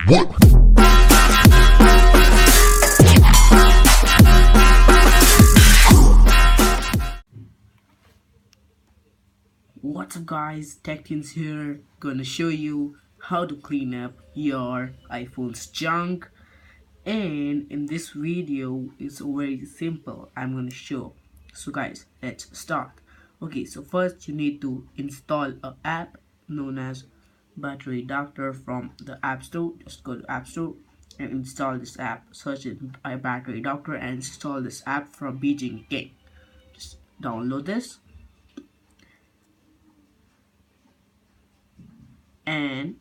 What's up guys, TechTunes here, gonna show you how to clean up your iPhone's junk. And in this video it's very simple, I'm gonna show. So guys, let's start. Okay, so first you need to install a app known as Battery Doctor from the App Store. Just go to App Store and install this app. Search it by Battery Doctor and install this app from Beijing King. Just download this and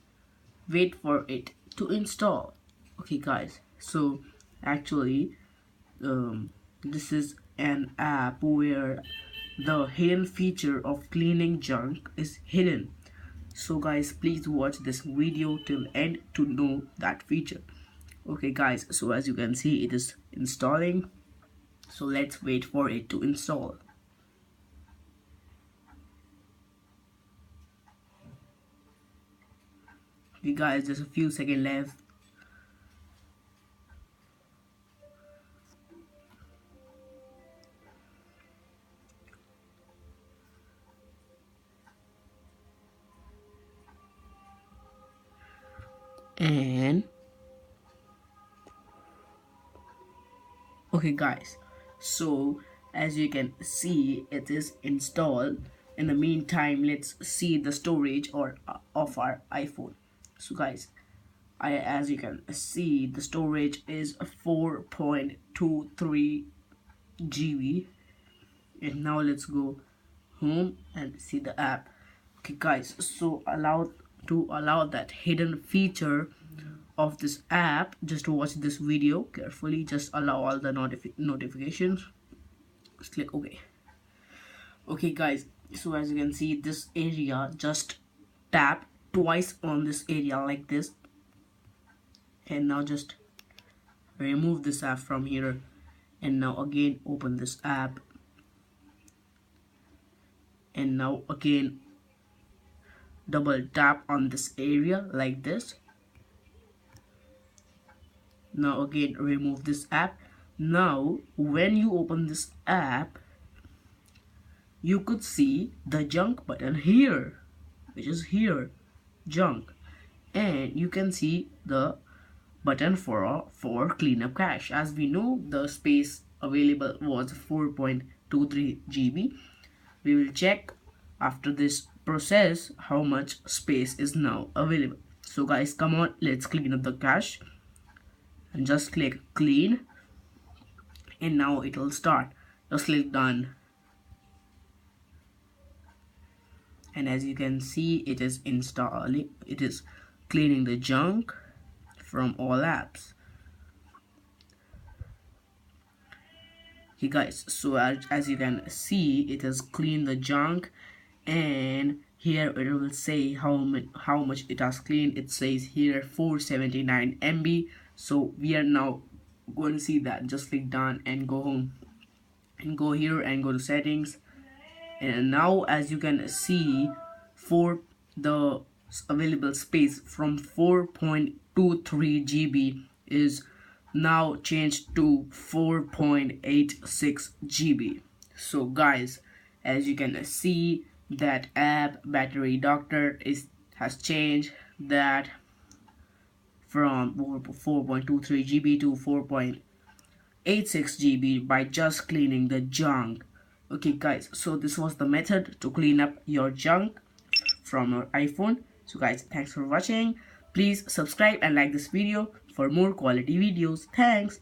wait for it to install. Okay guys, so actually this is an app where the hidden feature of cleaning junk is hidden. So guys, please watch this video till end to know that feature. Okay guys, so as you can see, it is installing, so let's wait for it to install. Okay guys, just a few seconds left. And okay guys, so as you can see, it is installed. In the meantime, let's see the storage of our iPhone. So guys, as you can see, the storage is 4.23 GB. And now let's go home and see the app. Okay guys, so allow that hidden feature of this app, just watch this video carefully. Just allow all the notifications. Just click OK. Okay guys, so as you can see, this area, just tap twice on this area like this, and now just remove this app from here, and now again open this app, and now again double tap on this area like this. Now again remove this app. Now when you open this app, you could see the junk button here, which is here, junk, and you can see the button for cleanup cache. As we know, the space available was 4.23 GB. We will check after this process how much space is now available. So guys, come on, let's clean up the cache, and just click clean, and now it will start. Just click done, and as you can see, it is installing, it is cleaning the junk from all apps. Okay guys, so as you can see, it has cleaned the junk, and here it will say how much it has cleaned. It says here 479 MB. So we are now going to see that. Just click done and go home, and go here and go to settings. And now as you can see, for the available space from 4.23 GB is now changed to 4.86 GB. So guys, as you can see, that app Battery Doctor has changed that from 4.23 GB to 4.86 GB by just cleaning the junk. Okay guys, so this was the method to clean up your junk from your iPhone. So guys, thanks for watching. Please subscribe and like this video for more quality videos. Thanks.